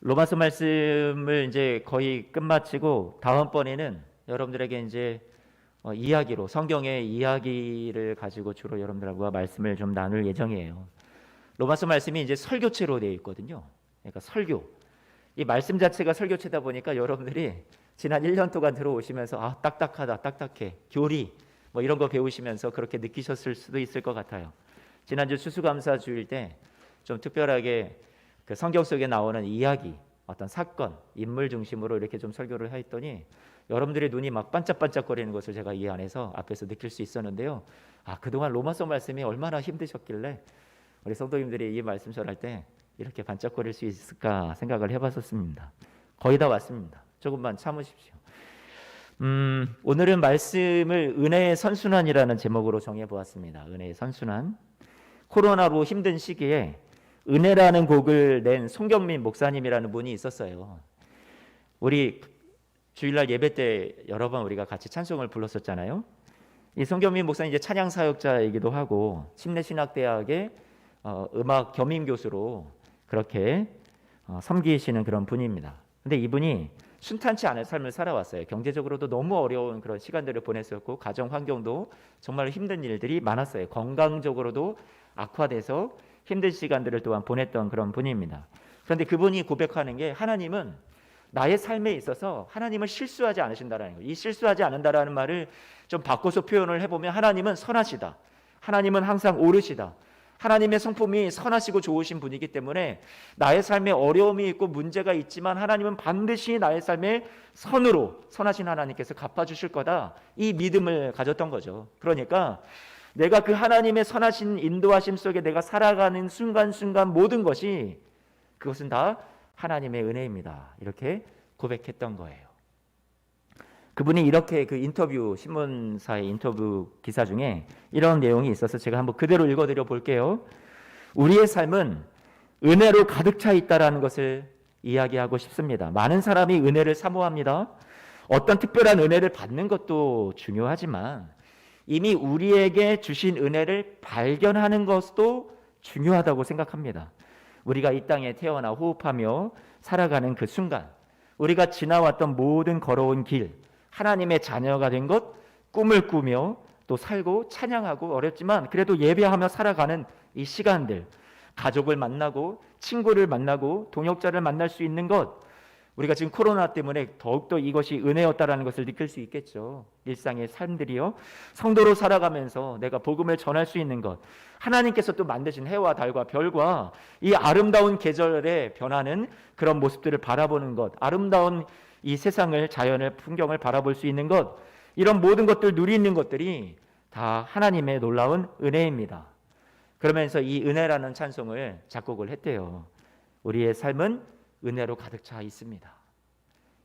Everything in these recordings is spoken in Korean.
로마서 말씀을 이제 거의 끝마치고 다음번에는 여러분들에게 이제 이야기로 성경의 이야기를 가지고 주로 여러분들과 말씀을 좀 나눌 예정이에요. 로마서 말씀이 이제 설교체로 되어 있거든요. 그러니까 설교. 이 말씀 자체가 설교체다 보니까 여러분들이 지난 1년 동안 들어오시면서 아, 딱딱하다, 딱딱해, 교리 뭐 이런 거 배우시면서 그렇게 느끼셨을 수도 있을 것 같아요. 지난주 추수감사 주일 때 좀 특별하게 그 성경 속에 나오는 이야기, 어떤 사건, 인물 중심으로 이렇게 좀 설교를 했더니 여러분들의 눈이 막 반짝반짝거리는 것을 제가 이 안에서 앞에서 느낄 수 있었는데요. 아, 그동안 로마서 말씀이 얼마나 힘드셨길래 우리 성도님들이 이 말씀 전할 때 이렇게 반짝거릴 수 있을까 생각을 해봤었습니다. 거의 다 왔습니다. 조금만 참으십시오. 오늘은 말씀을 은혜의 선순환이라는 제목으로 정해보았습니다. 은혜의 선순환. 코로나로 힘든 시기에 은혜라는 곡을 낸 송경민 목사님이라는 분이 있었어요. 우리 주일날 예배 때 여러 번 우리가 같이 찬송을 불렀었잖아요. 이 송경민 목사님 이제 찬양 사역자이기도 하고 침례신학대학의 음악 겸임 교수로 그렇게 섬기시는 그런 분입니다. 근데 이분이 순탄치 않은 삶을 살아왔어요. 경제적으로도 너무 어려운 그런 시간들을 보냈었고 가정 환경도 정말 힘든 일들이 많았어요. 건강적으로도 악화돼서 힘든 시간들을 또한 보냈던 그런 분입니다. 그런데 그분이 고백하는 게 하나님은 나의 삶에 있어서 하나님은 실수하지 않으신다라는 거예요. 이 실수하지 않는다라는 말을 좀 바꿔서 표현을 해보면 하나님은 선하시다. 하나님은 항상 옳으시다. 하나님의 성품이 선하시고 좋으신 분이기 때문에 나의 삶에 어려움이 있고 문제가 있지만 하나님은 반드시 나의 삶에 선으로 선하신 하나님께서 갚아주실 거다. 이 믿음을 가졌던 거죠. 그러니까 내가 그 하나님의 선하신 인도하심 속에 내가 살아가는 순간순간 모든 것이 그것은 다 하나님의 은혜입니다. 이렇게 고백했던 거예요. 그분이 이렇게 그 인터뷰 신문사의 인터뷰 기사 중에 이런 내용이 있어서 제가 한번 그대로 읽어드려 볼게요. 우리의 삶은 은혜로 가득 차 있다라는 것을 이야기하고 싶습니다. 많은 사람이 은혜를 사모합니다. 어떤 특별한 은혜를 받는 것도 중요하지만 이미 우리에게 주신 은혜를 발견하는 것도 중요하다고 생각합니다. 우리가 이 땅에 태어나 호흡하며 살아가는 그 순간 우리가 지나왔던 모든 걸어온 길, 하나님의 자녀가 된 것, 꿈을 꾸며 또 살고 찬양하고 어렵지만 그래도 예배하며 살아가는 이 시간들, 가족을 만나고 친구를 만나고 동역자를 만날 수 있는 것, 우리가 지금 코로나 때문에 더욱더 이것이 은혜였다라는 것을 느낄 수 있겠죠. 일상의 삶들이요. 성도로 살아가면서 내가 복음을 전할 수 있는 것, 하나님께서 또 만드신 해와 달과 별과 이 아름다운 계절의 변하는 그런 모습들을 바라보는 것, 아름다운 이 세상을, 자연을, 풍경을 바라볼 수 있는 것, 이런 모든 것들 누리는 것들이 다 하나님의 놀라운 은혜입니다. 그러면서 이 은혜라는 찬송을 작곡을 했대요. 우리의 삶은 은혜로 가득 차 있습니다.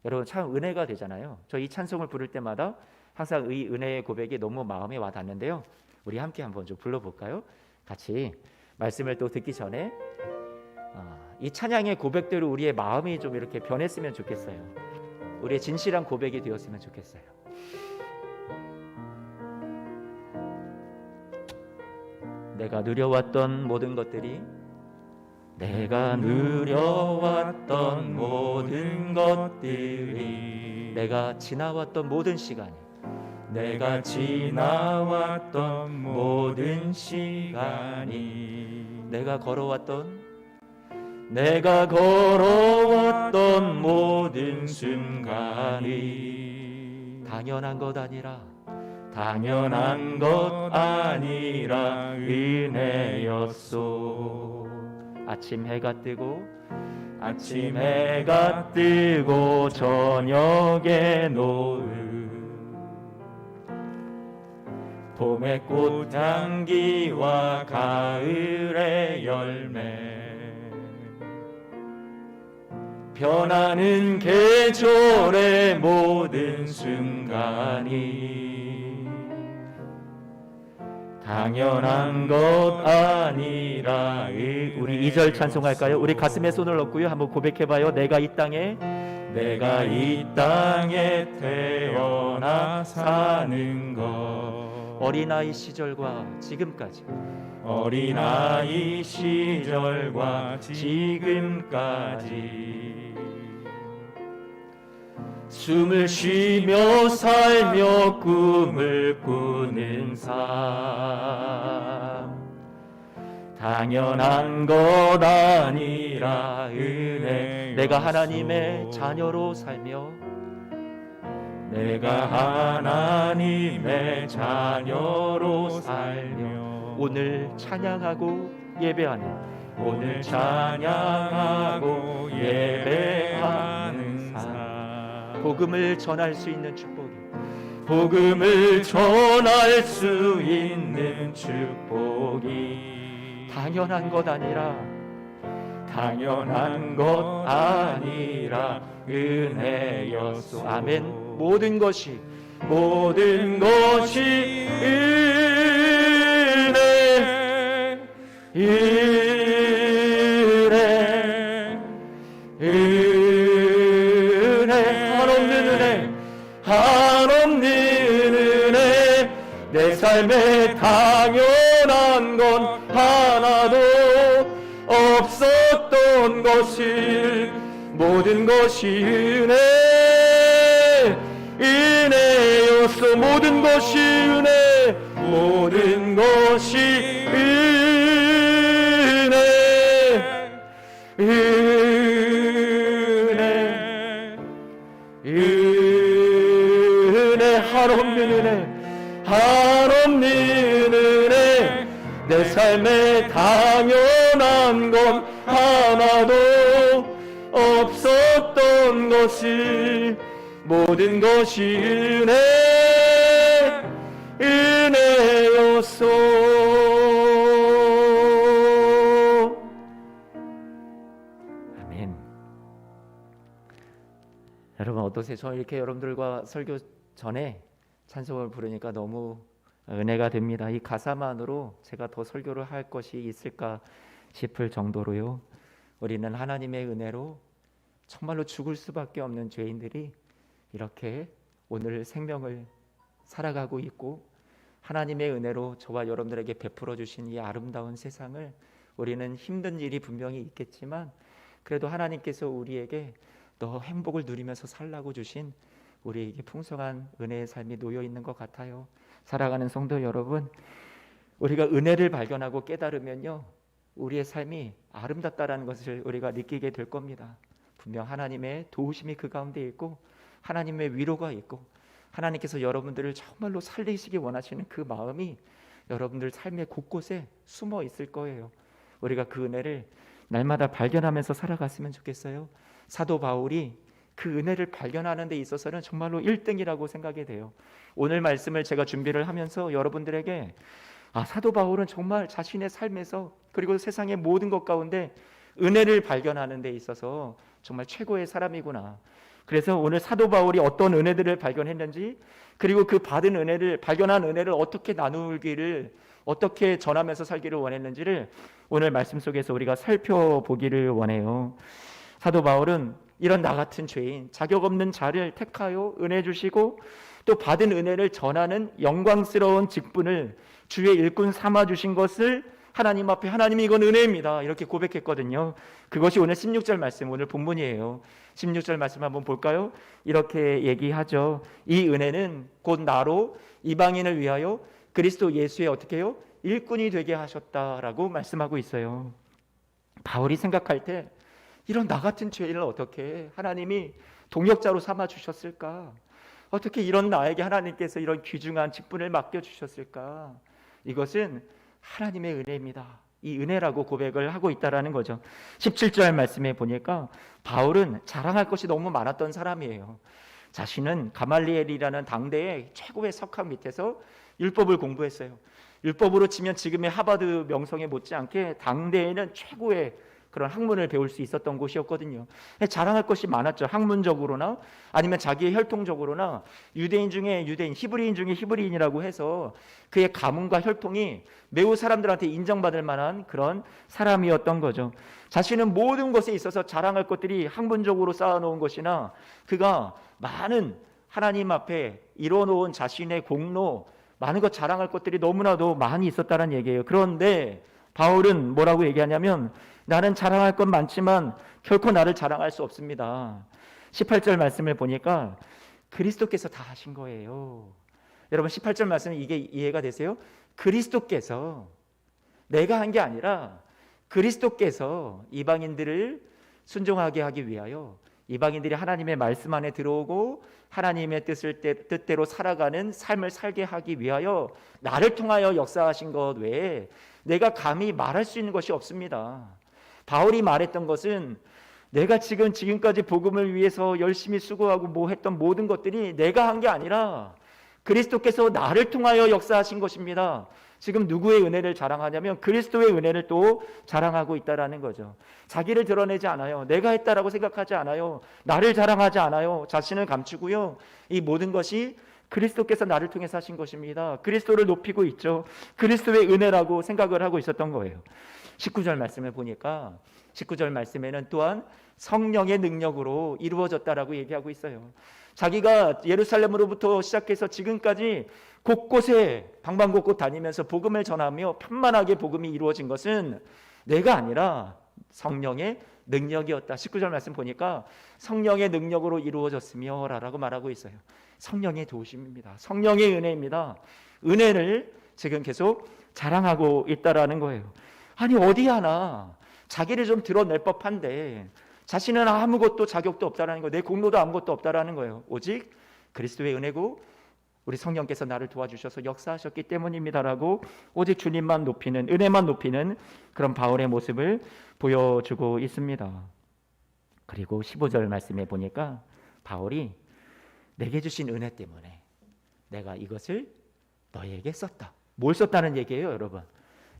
여러분 참 은혜가 되잖아요. 저 이 찬송을 부를 때마다 항상 이 은혜의 고백이 너무 마음에 와 닿는데요. 우리 함께 한번 좀 불러볼까요? 같이 말씀을 또 듣기 전에 이 찬양의 고백대로 우리의 마음이 좀 이렇게 변했으면 좋겠어요. 우리의 진실한 고백이 되었으면 좋겠어요. 내가 누려왔던 모든 것들이 내가 누려왔던 모든 것들이 내가 지나왔던 모든 시간이 내가 지나왔던 모든 시간이 내가 걸어왔던 모든 순간이 당연한 것 아니라 은혜였소. 아침 해가 뜨고 아침 해가 뜨고 저녁에 노을 봄의 꽃향기와 가을의 열매 변하는 계절의 모든 순간이 당연한 것 아니라 우리 2절 찬송할까요? 우리 가슴에 손을 얹고요. 한번 고백해봐요. 내가 이 땅에 태어나 사는 것 어린아이 시절과 지금까지 어린아이 시절과 지금까지 숨을 쉬며 살며 꿈을 꾸는 삶 당연한 것 아니라 은혜 내가 하나님의 자녀로 살며 내가 하나님의 자녀로 살며 오늘 찬양하고 예배하는 오늘 찬양하고 예배하는 삶 복음을 전할 수 있는 축복이 복음을 전할 수 있는 축복이 당연한 것 아니라 당연한 것 아니라 은혜였소. 아멘. 모든 것이 은혜 한없는 은혜 내 삶에 당연한 건 하나도 없었던 것을 모든 것이 은혜였어. 모든 것이 모든 것이 한없는 은혜 내 삶에 당연한 건 하나도 없었던 것을 모든 것이 은혜였소. 아멘. 여러분 어떠세요? 저 이렇게 여러분들과 설교 전에 찬송을 부르니까 너무 은혜가 됩니다. 이 가사만으로 제가 더 설교를 할 것이 있을까 싶을 정도로요. 우리는 하나님의 은혜로 정말로 죽을 수밖에 없는 죄인들이 이렇게 오늘 생명을 살아가고 있고 하나님의 은혜로 저와 여러분들에게 베풀어 주신 이 아름다운 세상을 우리는 힘든 일이 분명히 있겠지만 그래도 하나님께서 우리에게 더 행복을 누리면서 살라고 주신 우리에게 풍성한 은혜의 삶이 놓여 있는 것 같아요. 살아가는 성도 여러분, 우리가 은혜를 발견하고 깨달으면요, 우리의 삶이 아름답다라는 것을 우리가 느끼게 될 겁니다. 분명 하나님의 도우심이 그 가운데 있고 하나님의 위로가 있고 하나님께서 여러분들을 정말로 살리시기 원하시는 그 마음이 여러분들 삶의 곳곳에 숨어 있을 거예요. 우리가 그 은혜를 날마다 발견하면서 살아갔으면 좋겠어요. 사도 바울이 그 은혜를 발견하는 데 있어서는 정말로 1등이라고 생각이 돼요. 오늘 말씀을 제가 준비를 하면서 여러분들에게 사도 바울은 정말 자신의 삶에서 그리고 세상의 모든 것 가운데 은혜를 발견하는 데 있어서 정말 최고의 사람이구나. 그래서 오늘 사도 바울이 어떤 은혜들을 발견했는지 그리고 그 받은 은혜를 발견한 은혜를 어떻게 나누기를 어떻게 전하면서 살기를 원했는지를 오늘 말씀 속에서 우리가 살펴보기를 원해요. 사도 바울은 이런 나 같은 죄인 자격 없는 자를 택하여 은혜 주시고 또 받은 은혜를 전하는 영광스러운 직분을 주의 일꾼 삼아 주신 것을 하나님 앞에 하나님이 이건 은혜입니다 이렇게 고백했거든요. 그것이 오늘 16절 말씀 오늘 본문이에요. 16절 말씀 한번 볼까요? 이렇게 얘기하죠. 이 은혜는 곧 나로 이방인을 위하여 그리스도 예수의 어떻게 해요? 일꾼이 되게 하셨다라고 말씀하고 있어요. 바울이 생각할 때 이런 나 같은 죄인을 어떻게 하나님이 동역자로 삼아 주셨을까? 어떻게 이런 나에게 하나님께서 이런 귀중한 직분을 맡겨 주셨을까? 이것은 하나님의 은혜입니다. 이 은혜라고 고백을 하고 있다라는 거죠. 17절 말씀에 보니까 바울은 자랑할 것이 너무 많았던 사람이에요. 자신은 가말리엘이라는 당대의 최고의 석학 밑에서 율법을 공부했어요. 율법으로 치면 지금의 하버드 명성에 못지않게 당대에는 최고의 그런 학문을 배울 수 있었던 곳이었거든요. 자랑할 것이 많았죠. 학문적으로나 아니면 자기의 혈통적으로나 유대인 중에 유대인, 히브리인 중에 히브리인이라고 해서 그의 가문과 혈통이 매우 사람들한테 인정받을 만한 그런 사람이었던 거죠. 자신은 모든 것에 있어서 자랑할 것들이 학문적으로 쌓아놓은 것이나 그가 많은 하나님 앞에 이뤄놓은 자신의 공로 많은 것 자랑할 것들이 너무나도 많이 있었다는 얘기예요. 그런데 바울은 뭐라고 얘기하냐면 나는 자랑할 건 많지만 결코 나를 자랑할 수 없습니다. 18절 말씀을 보니까 그리스도께서 다 하신 거예요. 여러분 18절 말씀은 이게 이해가 되세요? 그리스도께서, 내가 한 게 아니라 그리스도께서 이방인들을 순종하게 하기 위하여, 이방인들이 하나님의 말씀 안에 들어오고 하나님의 뜻대로 살아가는 삶을 살게 하기 위하여 나를 통하여 역사하신 것 외에 내가 감히 말할 수 있는 것이 없습니다. 바울이 말했던 것은 내가 지금까지 복음을 위해서 열심히 수고하고 뭐 했던 모든 것들이 내가 한 게 아니라 그리스도께서 나를 통하여 역사하신 것입니다. 지금 누구의 은혜를 자랑하냐면 그리스도의 은혜를 또 자랑하고 있다라는 거죠. 자기를 드러내지 않아요. 내가 했다라고 생각하지 않아요. 나를 자랑하지 않아요. 자신을 감추고요. 이 모든 것이 그리스도께서 나를 통해서 하신 것입니다. 그리스도를 높이고 있죠. 그리스도의 은혜라고 생각을 하고 있었던 거예요. 19절 말씀을 보니까 19절 말씀에는 또한 성령의 능력으로 이루어졌다라고 얘기하고 있어요. 자기가 예루살렘으로부터 시작해서 지금까지 곳곳에 방방곡곡 다니면서 복음을 전하며 편만하게 복음이 이루어진 것은 내가 아니라 성령의 능력이었다. 19절 말씀 보니까 성령의 능력으로 이루어졌으며 라고 말하고 있어요. 성령의 도우심입니다. 성령의 은혜입니다. 은혜를 지금 계속 자랑하고 있다라는 거예요. 아니 어디 하나 자기를 좀 드러낼 법한데 자신은 아무것도 자격도 없다라는 거예요. 내 공로도 아무것도 없다라는 거예요. 오직 그리스도의 은혜고 우리 성령께서 나를 도와주셔서 역사하셨기 때문입니다라고 오직 주님만 높이는, 은혜만 높이는 그런 바울의 모습을 보여주고 있습니다. 그리고 15절 말씀에 보니까 바울이 내게 주신 은혜 때문에 내가 이것을 너에게 썼다. 뭘 썼다는 얘기예요, 여러분?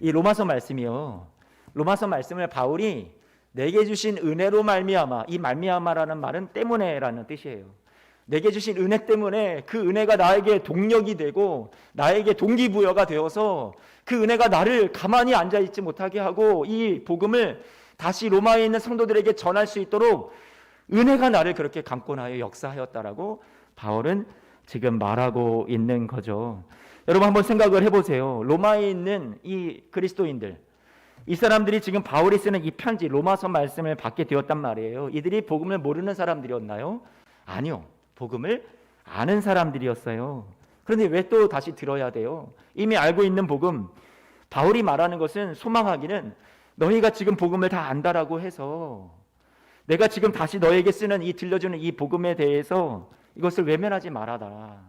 이 로마서 말씀이요. 로마서 말씀을 바울이 내게 주신 은혜로 말미암아, 이 말미암아라는 말은 때문에라는 뜻이에요. 내게 주신 은혜 때문에 그 은혜가 나에게 동력이 되고 나에게 동기부여가 되어서 그 은혜가 나를 가만히 앉아있지 못하게 하고 이 복음을 다시 로마에 있는 성도들에게 전할 수 있도록 은혜가 나를 그렇게 감곤하여 역사하였다라고 바울은 지금 말하고 있는 거죠. 여러분 한번 생각을 해보세요. 로마에 있는 이 그리스도인들, 이 사람들이 지금 바울이 쓰는 이 편지 로마서 말씀을 받게 되었단 말이에요. 이들이 복음을 모르는 사람들이었나요? 아니요. 복음을 아는 사람들이었어요. 그런데 왜 또 다시 들어야 돼요? 이미 알고 있는 복음, 바울이 말하는 것은 소망하기는 너희가 지금 복음을 다 안다라고 해서 내가 지금 다시 너에게 쓰는 이 들려주는 이 복음에 대해서 이것을 외면하지 말아라.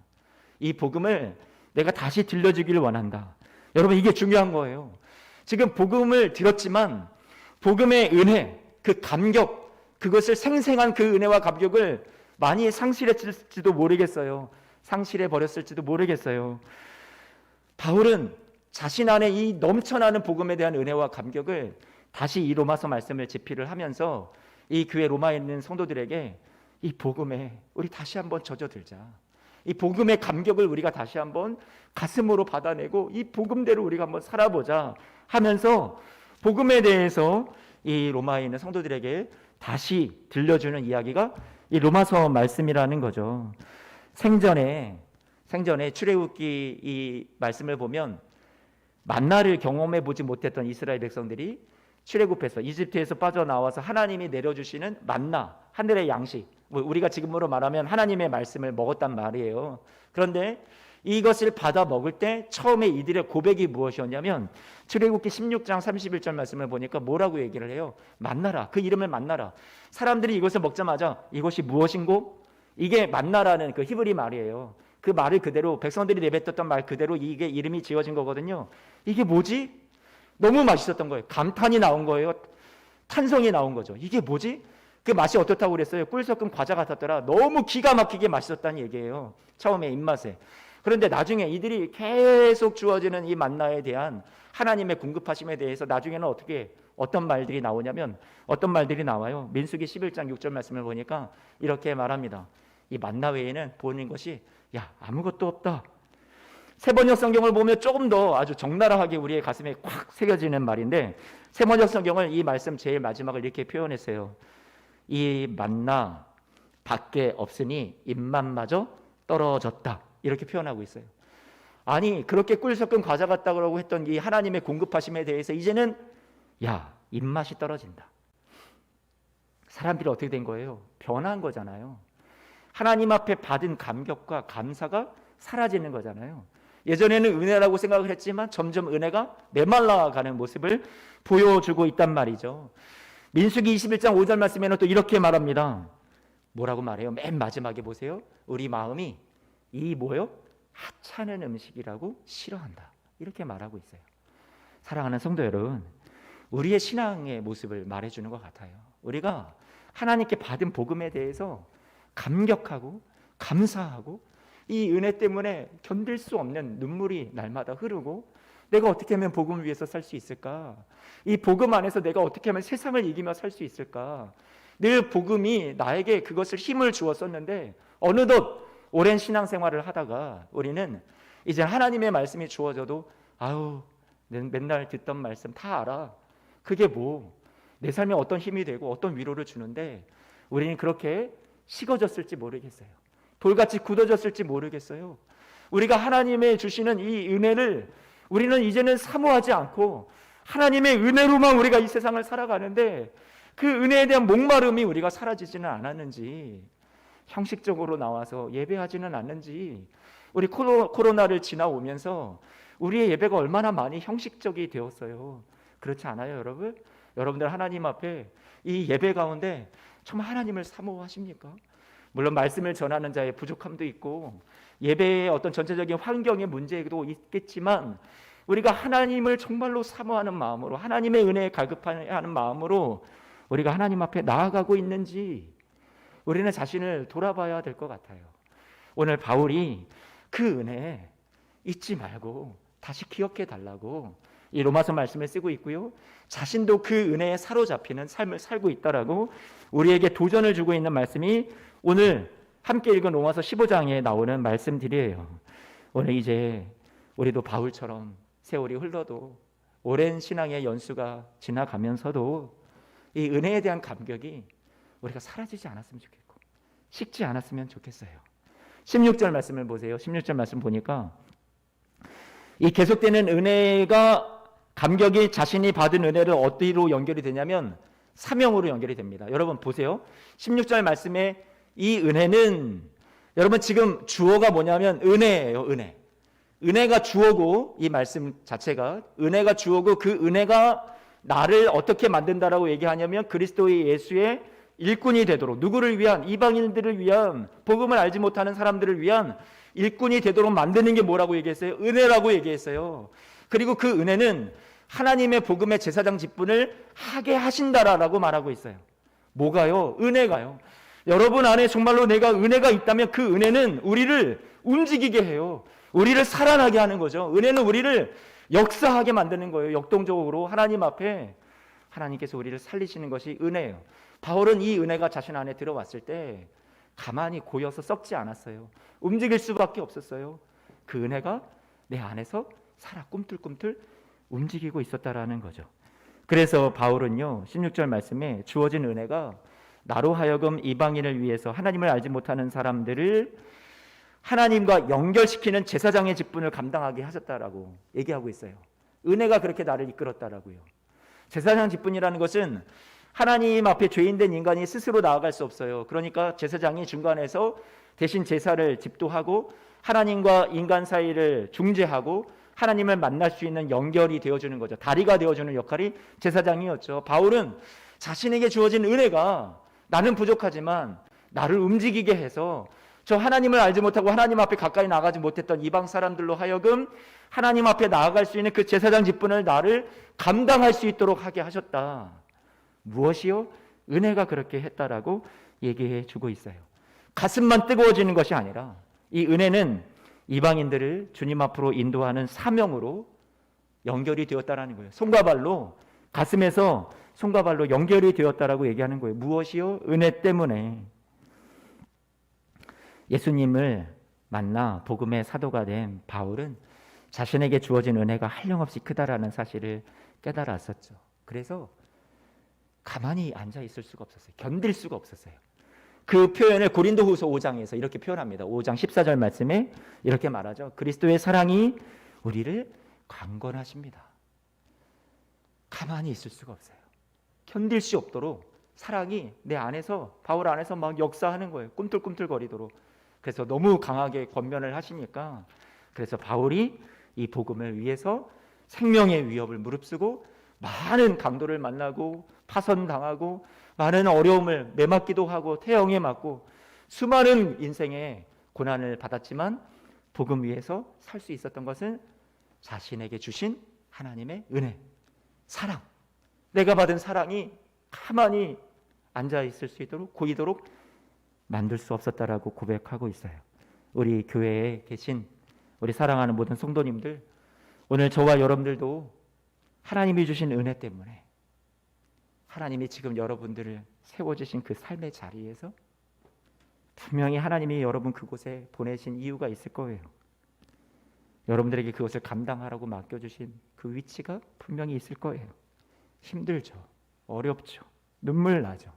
이 복음을 내가 다시 들려주기를 원한다. 여러분 이게 중요한 거예요. 지금 복음을 들었지만 복음의 은혜, 그 감격, 그것을 생생한 그 은혜와 감격을 많이 상실했을지도 모르겠어요. 상실해 버렸을지도 모르겠어요. 바울은 자신 안에 이 넘쳐나는 복음에 대한 은혜와 감격을 다시 이 로마서 말씀을 집필을 하면서 이 교회 로마에 있는 성도들에게 이 복음에 우리 다시 한번 젖어들자. 이 복음의 감격을 우리가 다시 한번 가슴으로 받아내고 이 복음대로 우리가 한번 살아보자 하면서 복음에 대해서 이 로마에 있는 성도들에게 다시 들려주는 이야기가 이 로마서 말씀이라는 거죠. 생전에 출애굽기 이 말씀을 보면 만나를 경험해 보지 못했던 이스라엘 백성들이 출애굽해서 이집트에서 빠져나와서 하나님이 내려주시는 만나, 하늘의 양식, 우리가 지금으로 말하면 하나님의 말씀을 먹었단 말이에요. 그런데 이것을 받아 먹을 때 처음에 이들의 고백이 무엇이었냐면 출애굽기 16장 31절 말씀을 보니까 뭐라고 얘기를 해요? 만나라. 그 이름을 만나라. 사람들이 이것을 먹자마자 이것이 무엇인고? 이게 만나라는 그 히브리 말이에요. 그 말을 그대로 백성들이 내뱉었던 말 그대로 이게 이름이 지어진 거거든요. 이게 뭐지? 너무 맛있었던 거예요. 감탄이 나온 거예요. 탄성이 나온 거죠. 이게 뭐지? 그 맛이 어떻다고 그랬어요? 꿀 섞은 과자 같았더라. 너무 기가 막히게 맛있었다는 얘기예요. 처음에 입맛에. 그런데 나중에 이들이 계속 주어지는 이 만나에 대한 하나님의 공급하심에 대해서 나중에는 어떤 말들이 나오냐면 어떤 말들이 나와요. 민수기 11장 6절 말씀을 보니까 이렇게 말합니다. 이 만나 외에는 보는 것이 아무것도 없다. 세번역 성경을 보면 조금 더 아주 적나라하게 우리의 가슴에 콱 새겨지는 말인데 세번역 성경을 이 말씀 제일 마지막을 이렇게 표현했어요. 이 만나 밖에 없으니 입맛마저 떨어졌다. 이렇게 표현하고 있어요. 아니 그렇게 꿀 섞은 과자 같다고 했던 이 하나님의 공급하심에 대해서 이제는 입맛이 떨어진다. 사람들이 어떻게 된 거예요? 변한 거잖아요. 하나님 앞에 받은 감격과 감사가 사라지는 거잖아요. 예전에는 은혜라고 생각을 했지만 점점 은혜가 메말라가는 모습을 보여주고 있단 말이죠. 민수기 21장 5절 말씀에는 또 이렇게 말합니다. 뭐라고 말해요? 맨 마지막에 보세요. 우리 마음이 이 뭐요? 하찮은 음식이라고 싫어한다. 이렇게 말하고 있어요. 사랑하는 성도 여러분, 우리의 신앙의 모습을 말해주는 것 같아요. 우리가 하나님께 받은 복음에 대해서 감격하고 감사하고 이 은혜 때문에 견딜 수 없는 눈물이 날마다 흐르고 내가 어떻게 하면 복음을 위해서 살 수 있을까? 이 복음 안에서 내가 어떻게 하면 세상을 이기며 살 수 있을까? 늘 복음이 나에게 그것을 힘을 주었었는데 어느덧 오랜 신앙생활을 하다가 우리는 이제 하나님의 말씀이 주어져도 아우 맨날 듣던 말씀 다 알아. 그게 뭐 내 삶에 어떤 힘이 되고 어떤 위로를 주는데 우리는 그렇게 식어졌을지 모르겠어요. 돌같이 굳어졌을지 모르겠어요. 우리가 하나님의 주시는 이 은혜를 우리는 이제는 사모하지 않고 하나님의 은혜로만 우리가 이 세상을 살아가는데 그 은혜에 대한 목마름이 우리가 사라지지는 않았는지, 형식적으로 나와서 예배하지는 않는지, 우리 코로나를 지나오면서 우리의 예배가 얼마나 많이 형식적이 되었어요. 그렇지 않아요, 여러분? 여러분들 하나님 앞에 이 예배 가운데 정말 하나님을 사모하십니까? 물론 말씀을 전하는 자의 부족함도 있고 예배의 어떤 전체적인 환경의 문제도 있겠지만 우리가 하나님을 정말로 사모하는 마음으로 하나님의 은혜에 갈급하는 마음으로 우리가 하나님 앞에 나아가고 있는지 우리는 자신을 돌아봐야 될 것 같아요. 오늘 바울이 그 은혜 잊지 말고 다시 기억해 달라고 이 로마서 말씀을 쓰고 있고요. 자신도 그 은혜에 사로잡히는 삶을 살고 있다라고 우리에게 도전을 주고 있는 말씀이 오늘 함께 읽은 로마서 15장에 나오는 말씀들이에요. 오늘 이제 우리도 바울처럼 세월이 흘러도 오랜 신앙의 연수가 지나가면서도 이 은혜에 대한 감격이 우리가 사라지지 않았으면 좋겠고 식지 않았으면 좋겠어요. 16절 말씀을 보세요. 16절 말씀 보니까 이 계속되는 은혜가 감격이 자신이 받은 은혜를 어디로 연결이 되냐면 사명으로 연결이 됩니다. 여러분 보세요. 16절 말씀에 이 은혜는 여러분 지금 주어가 뭐냐면 은혜예요. 은혜. 은혜가 주어고 이 말씀 자체가 은혜가 주어고 그 은혜가 나를 어떻게 만든다라고 얘기하냐면 그리스도의 예수의 일꾼이 되도록 누구를 위한 이방인들을 위한 복음을 알지 못하는 사람들을 위한 일꾼이 되도록 만드는 게 뭐라고 얘기했어요? 은혜라고 얘기했어요. 그리고 그 은혜는 하나님의 복음의 제사장 직분을 하게 하신다라고 말하고 있어요. 뭐가요? 은혜가요. 여러분 안에 정말로 내가 은혜가 있다면 그 은혜는 우리를 움직이게 해요. 우리를 살아나게 하는 거죠. 은혜는 우리를 역사하게 만드는 거예요. 역동적으로 하나님 앞에 하나님께서 우리를 살리시는 것이 은혜예요. 바울은 이 은혜가 자신 안에 들어왔을 때 가만히 고여서 썩지 않았어요. 움직일 수밖에 없었어요. 그 은혜가 내 안에서 살아 꿈틀꿈틀 움직이고 있었다라는 거죠. 그래서 바울은요 16절 말씀에 주어진 은혜가 나로 하여금 이방인을 위해서 하나님을 알지 못하는 사람들을 하나님과 연결시키는 제사장의 직분을 감당하게 하셨다라고 얘기하고 있어요. 은혜가 그렇게 나를 이끌었다라고요. 제사장 직분이라는 것은 하나님 앞에 죄인된 인간이 스스로 나아갈 수 없어요. 그러니까 제사장이 중간에서 대신 제사를 집도하고 하나님과 인간 사이를 중재하고 하나님을 만날 수 있는 연결이 되어주는 거죠. 다리가 되어주는 역할이 제사장이었죠. 바울은 자신에게 주어진 은혜가 나는 부족하지만 나를 움직이게 해서 저 하나님을 알지 못하고 하나님 앞에 가까이 나가지 못했던 이방 사람들로 하여금 하나님 앞에 나아갈 수 있는 그 제사장 직분을 나를 감당할 수 있도록 하게 하셨다. 무엇이요? 은혜가 그렇게 했다라고 얘기해 주고 있어요. 가슴만 뜨거워지는 것이 아니라 이 은혜는 이방인들을 주님 앞으로 인도하는 사명으로 연결이 되었다라는 거예요. 손과 발로 가슴에서 손과 발로 연결이 되었다라고 얘기하는 거예요. 무엇이요? 은혜 때문에. 예수님을 만나 복음의 사도가 된 바울은 자신에게 주어진 은혜가 한량없이 크다라는 사실을 깨달았었죠. 그래서 가만히 앉아 있을 수가 없었어요. 견딜 수가 없었어요. 그 표현을 고린도후서 5장에서 이렇게 표현합니다. 5장 14절 말씀에 이렇게 말하죠. 그리스도의 사랑이 우리를 강건하십니다. 가만히 있을 수가 없어요. 견딜 수 없도록 사랑이 내 안에서, 바울 안에서 막 역사하는 거예요. 꿈틀꿈틀거리도록. 그래서 너무 강하게 권면을 하시니까, 그래서 바울이 이 복음을 위해서 생명의 위협을 무릅쓰고 많은 강도를 만나고 파선당하고 많은 어려움을 매맞기도 하고 태형에 맞고 수많은 인생의 고난을 받았지만 복음 위에서 살 수 있었던 것은 자신에게 주신 하나님의 은혜, 사랑, 내가 받은 사랑이 가만히 앉아 있을 수 있도록 고이도록 만들 수 없었다라고 고백하고 있어요. 우리 교회에 계신 우리 사랑하는 모든 성도님들, 오늘 저와 여러분들도 하나님이 주신 은혜 때문에 하나님이 지금 여러분들을 세워주신 그 삶의 자리에서 분명히 하나님이 여러분 그곳에 보내신 이유가 있을 거예요. 여러분들에게 그것을 감당하라고 맡겨주신 그 위치가 분명히 있을 거예요. 힘들죠. 어렵죠. 눈물 나죠.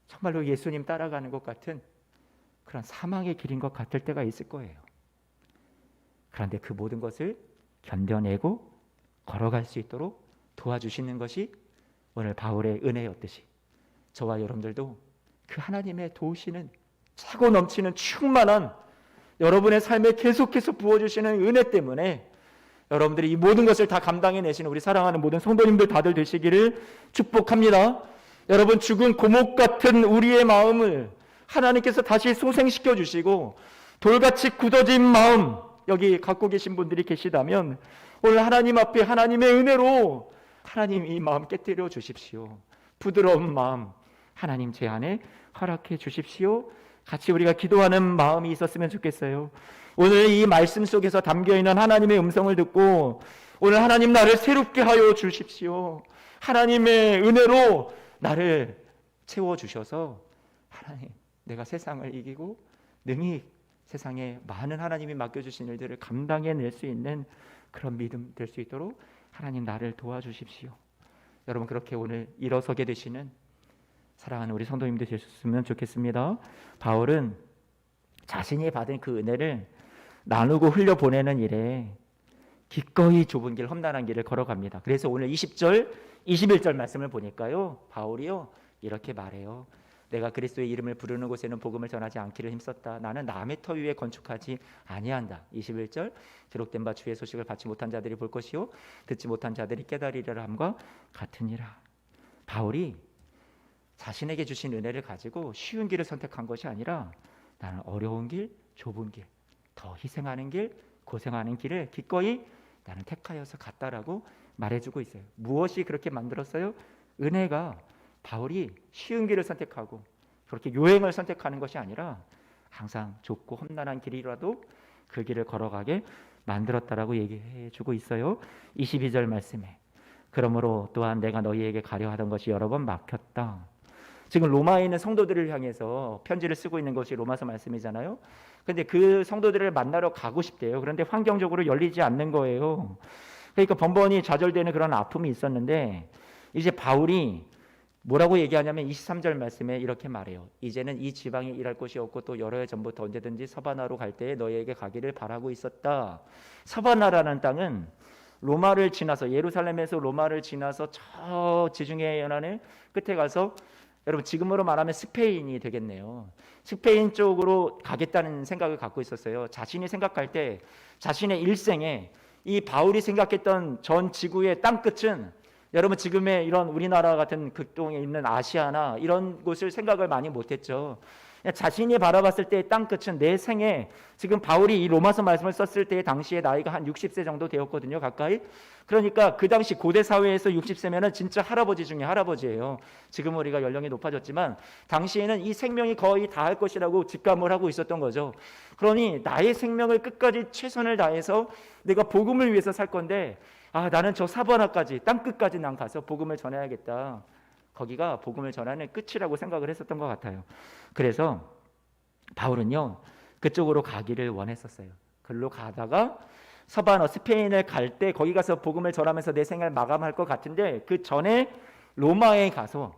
정말로 예수님 따라가는 것 같은 그런 사망의 길인 것 같을 때가 있을 거예요. 그런데 그 모든 것을 견뎌내고 걸어갈 수 있도록 도와주시는 것이 오늘 바울의 은혜였듯이 저와 여러분들도 그 하나님의 도우시는 차고 넘치는 충만한 여러분의 삶에 계속해서 부어주시는 은혜 때문에 여러분들이 이 모든 것을 다 감당해내시는 우리 사랑하는 모든 성도님들 다들 되시기를 축복합니다. 여러분, 죽은 고목 같은 우리의 마음을 하나님께서 다시 소생시켜 주시고 돌같이 굳어진 마음 여기 갖고 계신 분들이 계시다면 오늘 하나님 앞에 하나님의 은혜로 하나님 이 마음 깨뜨려 주십시오. 부드러운 마음 하나님 제 안에 허락해 주십시오. 같이 우리가 기도하는 마음이 있었으면 좋겠어요. 오늘 이 말씀 속에서 담겨있는 하나님의 음성을 듣고 오늘 하나님 나를 새롭게 하여 주십시오. 하나님의 은혜로 나를 채워주셔서 하나님 내가 세상을 이기고 능히 세상에 많은 하나님이 맡겨주신 일들을 감당해낼 수 있는 그런 믿음 될 수 있도록 하나님 나를 도와주십시오. 여러분 그렇게 오늘 일어서게 되시는 사랑하는 우리 성도님들 되셨으면 좋겠습니다. 바울은 자신이 받은 그 은혜를 나누고 흘려보내는 일에 기꺼이 좁은 길, 험난한 길을 걸어갑니다. 그래서 오늘 20절, 21절 말씀을 보니까요, 바울이요 이렇게 말해요. 내가 그리스도의 이름을 부르는 곳에는 복음을 전하지 않기를 힘썼다. 나는 남의 터 위에 건축하지 아니한다. 21절, 기록된 바 주의 소식을 받지 못한 자들이 볼 것이요 듣지 못한 자들이 깨달으리라 함과 같으니라. 바울이 자신에게 주신 은혜를 가지고 쉬운 길을 선택한 것이 아니라 나는 어려운 길, 좁은 길, 더 희생하는 길, 고생하는 길을 기꺼이 나는 택하여서 갔다라고 말해주고 있어요. 무엇이 그렇게 만들었어요? 은혜가 바울이 쉬운 길을 선택하고 그렇게 요행을 선택하는 것이 아니라 항상 좁고 험난한 길이라도 그 길을 걸어가게 만들었다라고 얘기해주고 있어요. 22절 말씀에 그러므로 또한 내가 너희에게 가려 하던 것이 여러 번 막혔다. 지금 로마에 있는 성도들을 향해서 편지를 쓰고 있는 것이 로마서 말씀이잖아요. 근데 그 성도들을 만나러 가고 싶대요. 그런데 환경적으로 열리지 않는 거예요. 그러니까 번번이 좌절되는 그런 아픔이 있었는데 이제 바울이 뭐라고 얘기하냐면 23절 말씀에 이렇게 말해요. 이제는 이 지방에 일할 곳이 없고 또 여러 해 전부터 언제든지 서바나로 갈 때에 너희에게 가기를 바라고 있었다. 서바나라는 땅은 로마를 지나서 예루살렘에서 로마를 지나서 저 지중해 연안의 끝에 가서 여러분 지금으로 말하면 스페인이 되겠네요. 스페인 쪽으로 가겠다는 생각을 갖고 있었어요. 자신이 생각할 때 자신의 일생에 이 바울이 생각했던 전 지구의 땅끝은 여러분 지금의 이런 우리나라 같은 극동에 있는 아시아나 이런 곳을 생각을 많이 못했죠. 자신이 바라봤을 때의 땅끝은 내 생에 지금 바울이 이 로마서 말씀을 썼을 때 당시에 나이가 한 60세 정도 되었거든요. 가까이. 그러니까 그 당시 고대 사회에서 60세면은 진짜 할아버지 중에 할아버지예요. 지금 우리가 연령이 높아졌지만 당시에는 이 생명이 거의 다할 것이라고 직감을 하고 있었던 거죠. 그러니 나의 생명을 끝까지 최선을 다해서 내가 복음을 위해서 살 건데 나는 저 사바나까지 땅끝까지 난 가서 복음을 전해야겠다. 거기가 복음을 전하는 끝이라고 생각을 했었던 것 같아요. 그래서 바울은요 그쪽으로 가기를 원했었어요. 글로 가다가 서바나 스페인을 갈 때 거기 가서 복음을 전하면서 내 생을 마감할 것 같은데 그 전에 로마에 가서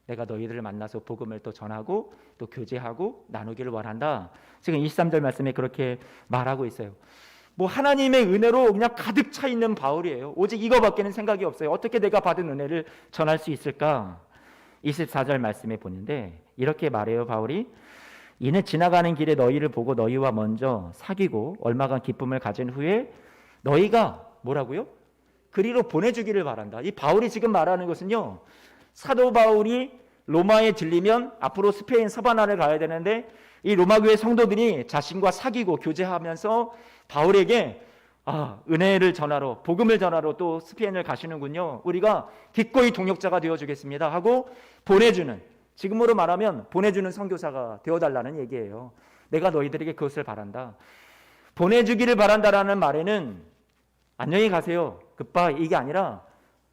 내가 너희들을 만나서 복음을 또 전하고 또 교제하고 나누기를 원한다. 지금 23절 말씀에 그렇게 말하고 있어요. 뭐 하나님의 은혜로 그냥 가득 차 있는 바울이에요. 오직 이거밖에는 생각이 없어요. 어떻게 내가 받은 은혜를 전할 수 있을까? 24절 말씀에 보는데 이렇게 말해요. 바울이 이는 지나가는 길에 너희를 보고 너희와 먼저 사귀고 얼마간 기쁨을 가진 후에 너희가 뭐라고요? 그리로 보내주기를 바란다. 이 바울이 지금 말하는 것은요, 사도 바울이 로마에 들리면 앞으로 스페인 사바나를 가야 되는데 이 로마 교회 성도들이 자신과 사귀고 교제하면서 바울에게 은혜를 전하러, 복음을 전하러 또 스페인을 가시는군요. 우리가 기꺼이 동역자가 되어주겠습니다 하고 보내주는, 지금으로 말하면 보내주는 선교사가 되어달라는 얘기예요. 내가 너희들에게 그것을 바란다. 보내주기를 바란다라는 말에는 안녕히 가세요, 굿바이, 이게 아니라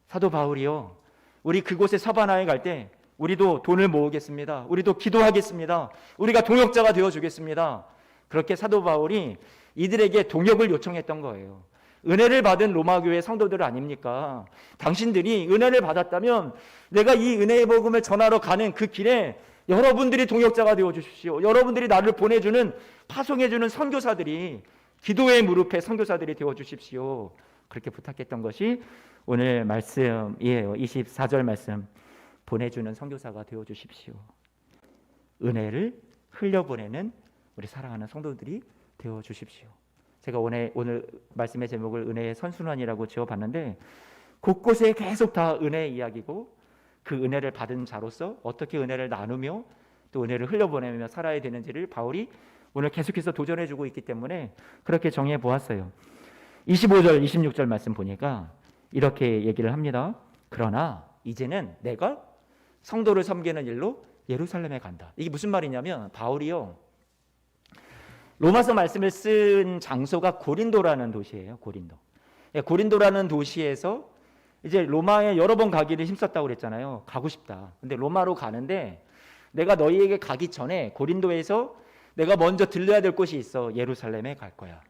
사도 바울이요, 우리 그곳에 사바나에 갈 때 우리도 돈을 모으겠습니다. 우리도 기도하겠습니다. 우리가 동역자가 되어주겠습니다. 그렇게 사도 바울이 이들에게 동역을 요청했던 거예요. 은혜를 받은 로마 교회 성도들 아닙니까? 당신들이 은혜를 받았다면 내가 이 은혜의 복음을 전하러 가는 그 길에 여러분들이 동역자가 되어주십시오. 여러분들이 나를 보내주는, 파송해주는 선교사들이, 기도의 무릎에 선교사들이 되어주십시오. 그렇게 부탁했던 것이 오늘 말씀이에요. 24절 말씀, 보내주는 선교사가 되어주십시오. 은혜를 흘려보내는 우리 사랑하는 성도들이 되어주십시오. 제가 오늘 말씀의 제목을 은혜의 선순환이라고 지어봤는데 곳곳에 계속 다 은혜의 이야기고 그 은혜를 받은 자로서 어떻게 은혜를 나누며 또 은혜를 흘려보내며 살아야 되는지를 바울이 오늘 계속해서 도전해주고 있기 때문에 그렇게 정해 보았어요. 25절 26절 말씀 보니까 이렇게 얘기를 합니다. 그러나 이제는 내가 성도를 섬기는 일로 예루살렘에 간다. 이게 무슨 말이냐면 바울이요, 로마서 말씀을 쓴 장소가 고린도라는 도시예요. 고린도라는 도시에서 이제 로마에 여러 번 가기를 힘썼다고 그랬잖아요. 가고 싶다. 근데 로마로 가는데 내가 너희에게 가기 전에 고린도에서 내가 먼저 들려야 될 곳이 있어. 예루살렘에 갈 거야.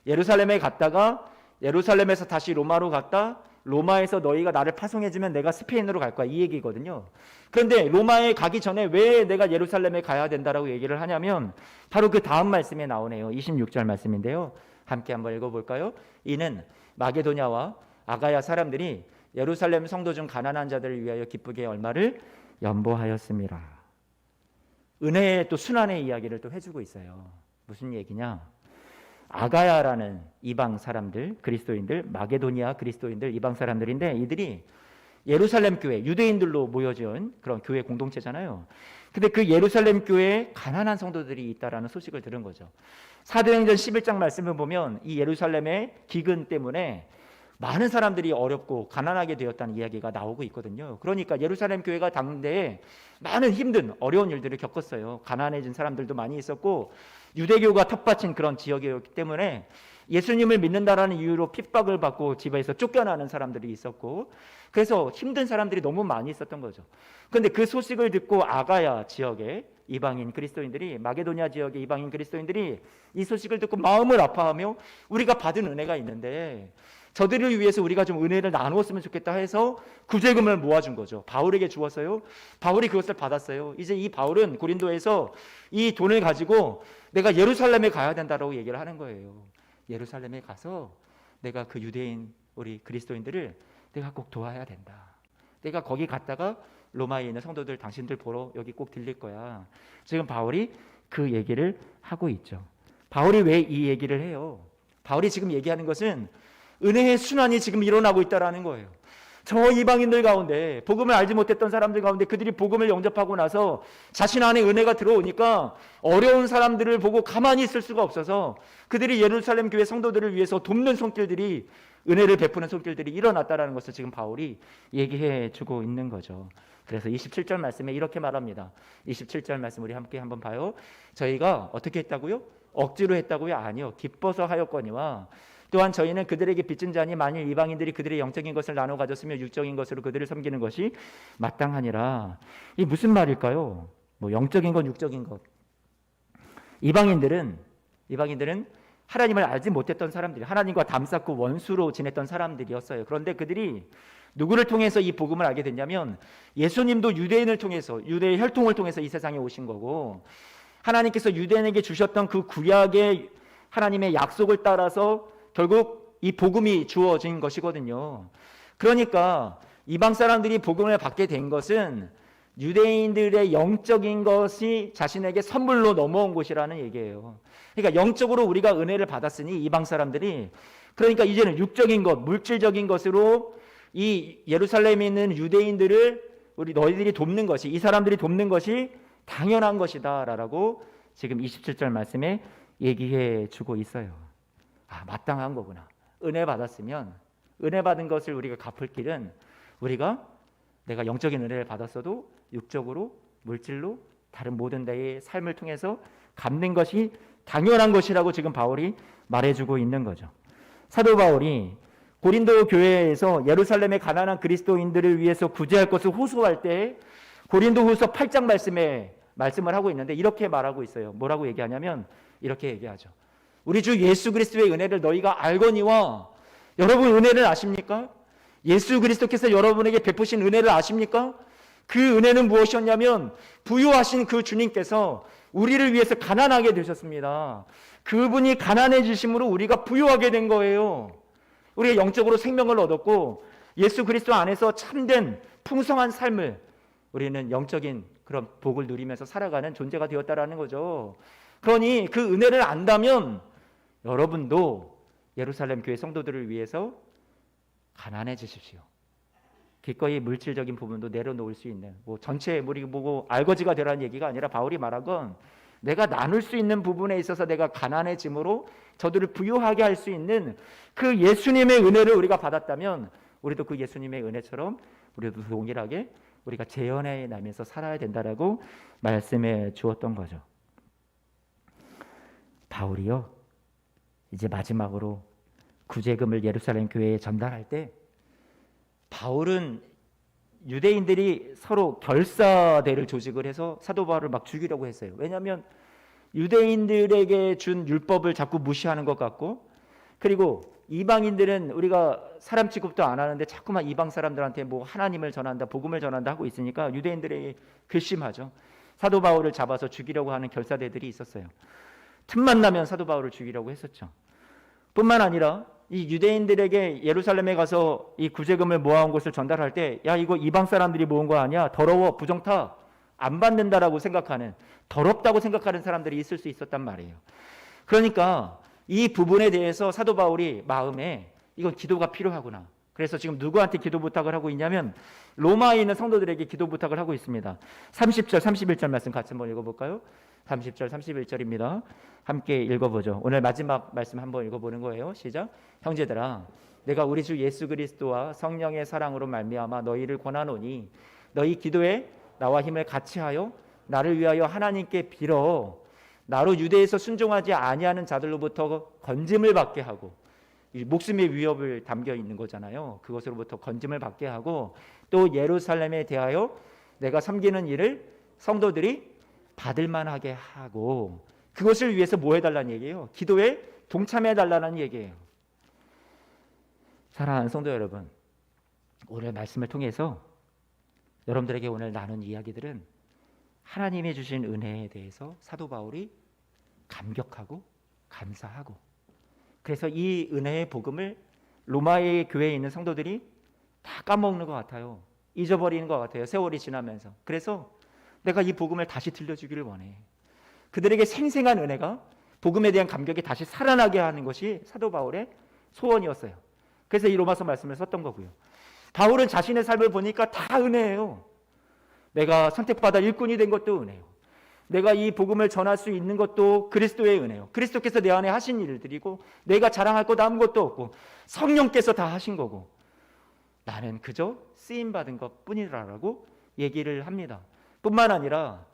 예루살렘에 갔다가 예루살렘에서 다시 로마로 갔다 로마에서 너희가 나를 파송해주면 내가 스페인으로 갈 거야, 이 얘기거든요. 그런데 로마에 가기 전에 왜 내가 예루살렘에 가야 된다라고 얘기를 하냐면 바로 그 다음 말씀에 나오네요. 26절 말씀인데요, 함께 한번 읽어볼까요? 이는 마게도냐와 아가야 사람들이 예루살렘 성도 중 가난한 자들을 위하여 기쁘게 얼마를 연보하였습니다. 은혜의 또 순환의 이야기를 또 해주고 있어요. 무슨 얘기냐? 아가야라는 이방 사람들, 그리스도인들, 마게도니아 그리스도인들, 이방 사람들인데 이들이 예루살렘 교회, 유대인들로 모여진 그런 교회 공동체잖아요. 근데 그 예루살렘 교회에 가난한 성도들이 있다라는 소식을 들은 거죠. 사도행전 11장 말씀을 보면 이 예루살렘의 기근 때문에 많은 사람들이 어렵고 가난하게 되었다는 이야기가 나오고 있거든요. 그러니까 예루살렘 교회가 당대에 많은 힘든 어려운 일들을 겪었어요. 가난해진 사람들도 많이 있었고 유대교가 텃밭인 그런 지역이었기 때문에 예수님을 믿는다라는 이유로 핍박을 받고 집에서 쫓겨나는 사람들이 있었고 그래서 힘든 사람들이 너무 많이 있었던 거죠. 그런데 그 소식을 듣고 아가야 지역의 이방인 그리스도인들이, 마게도냐 지역의 이방인 그리스도인들이 이 소식을 듣고 마음을 아파하며 우리가 받은 은혜가 있는데 저들을 위해서 우리가 좀 은혜를 나누었으면 좋겠다 해서 구제금을 모아준 거죠. 바울에게 주었어요. 바울이 그것을 받았어요. 이제 이 바울은 고린도에서 이 돈을 가지고 내가 예루살렘에 가야 된다라고 얘기를 하는 거예요. 예루살렘에 가서 내가 그 유대인 우리 그리스도인들을 내가 꼭 도와야 된다. 내가 거기 갔다가 로마에 있는 성도들 당신들 보러 여기 꼭 들릴 거야. 지금 바울이 그 얘기를 하고 있죠. 바울이 왜 이 얘기를 해요? 바울이 지금 얘기하는 것은 은혜의 순환이 지금 일어나고 있다는 거예요. 저 이방인들 가운데, 복음을 알지 못했던 사람들 가운데 그들이 복음을 영접하고 나서 자신 안에 은혜가 들어오니까 어려운 사람들을 보고 가만히 있을 수가 없어서 그들이 예루살렘 교회 성도들을 위해서 돕는 손길들이, 은혜를 베푸는 손길들이 일어났다는 것을 지금 바울이 얘기해 주고 있는 거죠. 그래서 27절 말씀에 이렇게 말합니다. 27절 말씀 우리 함께 한번 봐요. 저희가 어떻게 했다고요? 억지로 했다고요? 아니요. 기뻐서 하였거니와 또한 저희는 그들에게 빚진 자니 만일 이방인들이 그들의 영적인 것을 나눠 가졌으며 육적인 것으로 그들을 섬기는 것이 마땅하니라. 이 무슨 말일까요? 뭐 영적인 것, 육적인 것. 이방인들은 하나님을 알지 못했던 사람들이, 하나님과 담쌓고 원수로 지냈던 사람들이었어요. 그런데 그들이 누구를 통해서 이 복음을 알게 됐냐면 예수님도 유대인을 통해서, 유대의 혈통을 통해서 이 세상에 오신 거고 하나님께서 유대인에게 주셨던 그 구약의 하나님의 약속을 따라서 결국 이 복음이 주어진 것이거든요. 그러니까 이방 사람들이 복음을 받게 된 것은 유대인들의 영적인 것이 자신에게 선물로 넘어온 곳이라는 얘기예요. 그러니까 영적으로 우리가 은혜를 받았으니 이방 사람들이, 그러니까 이제는 육적인 것, 물질적인 것으로 이 예루살렘에 있는 유대인들을 너희들이 돕는 것이, 이 사람들이 돕는 것이 당연한 것이다 라고 지금 27절 말씀에 얘기해 주고 있어요. 마땅한 거구나. 은혜 받았으면 은혜 받은 것을 우리가 갚을 길은 내가 영적인 은혜를 받았어도 육적으로, 물질로, 다른 모든 데의 삶을 통해서 갚는 것이 당연한 것이라고 지금 바울이 말해주고 있는 거죠. 사도 바울이 고린도 교회에서 예루살렘의 가난한 그리스도인들을 위해서 구제할 것을 호소할 때 고린도후서 8장 말씀을 하고 있는데 이렇게 말하고 있어요. 뭐라고 얘기하냐면 이렇게 얘기하죠. 우리 주 예수 그리스도의 은혜를 너희가 알거니와. 여러분 은혜를 아십니까? 예수 그리스도께서 여러분에게 베푸신 은혜를 아십니까? 그 은혜는 무엇이었냐면 부유하신 그 주님께서 우리를 위해서 가난하게 되셨습니다. 그분이 가난해지심으로 우리가 부유하게 된 거예요. 우리가 영적으로 생명을 얻었고 예수 그리스도 안에서 참된 풍성한 삶을 우리는 영적인 그런 복을 누리면서 살아가는 존재가 되었다라는 거죠. 그러니 그 은혜를 안다면 여러분도 예루살렘 교회 성도들을 위해서 가난해지십시오. 기꺼이 물질적인 부분도 내려놓을 수 있는, 전체 우리 보고 알거지가 되라는 얘기가 아니라 바울이 말한 건 내가 나눌 수 있는 부분에 있어서 내가 가난해짐으로 저들을 부유하게 할 수 있는 그 예수님의 은혜를 우리가 받았다면 우리도 그 예수님의 은혜처럼 우리도 동일하게 우리가 재현해 나면서 살아야 된다라고 말씀해 주었던 거죠. 바울이요, 이제 마지막으로 구제금을 예루살렘 교회에 전달할 때 바울은 유대인들이 서로 결사대를 조직을 해서 사도 바울을 막 죽이려고 했어요. 왜냐하면 유대인들에게 준 율법을 자꾸 무시하는 것 같고, 그리고 이방인들은 우리가 사람 취급도 안 하는데 자꾸만 이방 사람들한테 하나님을 전한다, 복음을 전한다 하고 있으니까 유대인들에게 괘씸하죠. 사도 바울을 잡아서 죽이려고 하는 결사대들이 있었어요. 틈만 나면 사도 바울을 죽이려고 했었죠. 뿐만 아니라 이 유대인들에게 예루살렘에 가서 이 구제금을 모아온 것을 전달할 때, 야 이거 이방 사람들이 모은 거 아니야, 더러워, 부정타, 안 받는다라고 생각하는, 더럽다고 생각하는 사람들이 있을 수 있었단 말이에요. 그러니까 이 부분에 대해서 사도 바울이 마음에 이건 기도가 필요하구나. 그래서 지금 누구한테 기도 부탁을 하고 있냐면 로마에 있는 성도들에게 기도 부탁을 하고 있습니다. 30절 31절 말씀 같이 한번 읽어볼까요? 30절 31절입니다. 함께 읽어보죠. 오늘 마지막 말씀 한번 읽어보는 거예요. 시작. 형제들아, 내가 우리 주 예수 그리스도와 성령의 사랑으로 말미암아 너희를 권하노니 너희 기도에 나와 힘을 같이하여 나를 위하여 하나님께 빌어 나로 유대에서 순종하지 아니하는 자들로부터 건짐을 받게 하고, 목숨의 위협을 담겨 있는 거잖아요. 그것으로부터 건짐을 받게 하고, 또 예루살렘에 대하여 내가 섬기는 일을 성도들이 받을 만하게 하고, 그것을 위해서 뭐 해달라는 얘기예요? 기도에 동참해달라는 얘기예요. 사랑하는 성도 여러분, 오늘 말씀을 통해서 여러분들에게 오늘 나눈 이야기들은 하나님이 주신 은혜에 대해서 사도 바울이 감격하고 감사하고, 그래서 이 은혜의 복음을 로마의 교회에 있는 성도들이 다 까먹는 것 같아요. 잊어버리는 것 같아요. 세월이 지나면서. 그래서 내가 이 복음을 다시 들려주기를 원해. 그들에게 생생한 은혜가, 복음에 대한 감격이 다시 살아나게 하는 것이 사도 바울의 소원이었어요. 그래서 이 로마서 말씀을 썼던 거고요. 바울은 자신의 삶을 보니까 다 은혜예요. 내가 선택받아 일꾼이 된 것도 은혜요. 내가 이 복음을 전할 수 있는 것도 그리스도의 은혜요. 그리스도께서 내 안에 하신 일들이고, 내가 자랑할 것 아무것도 없고 성령께서 다 하신 거고, 나는 그저 쓰임받은 것 뿐이라고 얘기를 합니다. 뿐만 아니라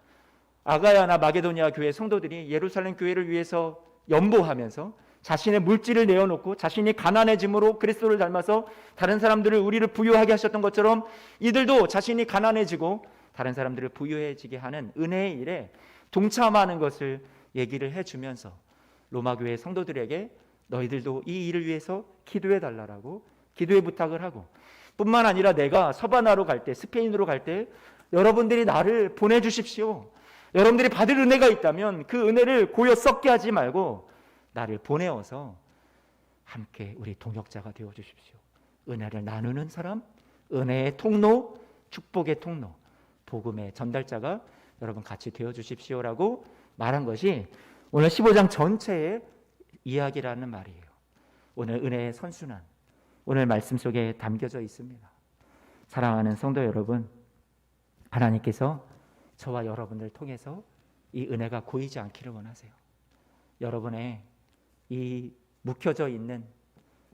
아가야나 마게도니아 교회 성도들이 예루살렘 교회를 위해서 연보하면서 자신의 물질을 내어놓고 자신이 가난해짐으로 그리스도를 닮아서 다른 사람들을, 우리를 부유하게 하셨던 것처럼 이들도 자신이 가난해지고 다른 사람들을 부유해지게 하는 은혜의 일에 동참하는 것을 얘기를 해주면서 로마 교회 성도들에게 너희들도 이 일을 위해서 기도해 달라고 기도의 부탁을 하고, 뿐만 아니라 내가 서바나로 갈 때, 스페인으로 갈 때 여러분들이 나를 보내주십시오. 여러분들이 받을 은혜가 있다면 그 은혜를 고여 썩게 하지 말고 나를 보내어서 함께 우리 동역자가 되어주십시오. 은혜를 나누는 사람, 은혜의 통로, 축복의 통로, 복음의 전달자가 여러분 같이 되어 주십시오라고 말한 것이 오늘 15장 전체의 이야기라는 말이에요. 오늘 은혜의 선순환, 오늘 말씀 속에 담겨져 있습니다. 사랑하는 성도 여러분, 하나님께서 저와 여러분들 통해서 이 은혜가 고이지 않기를 원하세요. 여러분의 이 묵혀져 있는,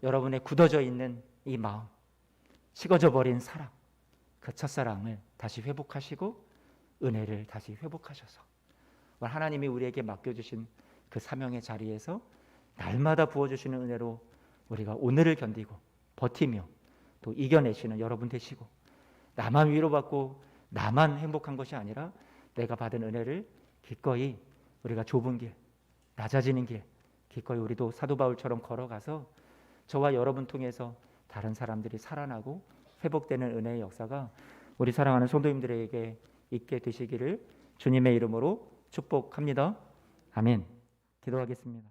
여러분의 굳어져 있는 이 마음, 식어져 버린 사랑, 그 첫사랑을 다시 회복하시고 은혜를 다시 회복하셔서 하나님이 우리에게 맡겨주신 그 사명의 자리에서 날마다 부어주시는 은혜로 우리가 오늘을 견디고 버티며 또 이겨내시는 여러분 되시고, 나만 위로받고 나만 행복한 것이 아니라 내가 받은 은혜를 기꺼이 우리가 좁은 길, 낮아지는 길 기꺼이 우리도 사도 바울처럼 걸어가서 저와 여러분 통해서 다른 사람들이 살아나고 회복되는 은혜의 역사가 우리 사랑하는 성도님들에게 있게 되시기를 주님의 이름으로 축복합니다. 아멘. 기도하겠습니다.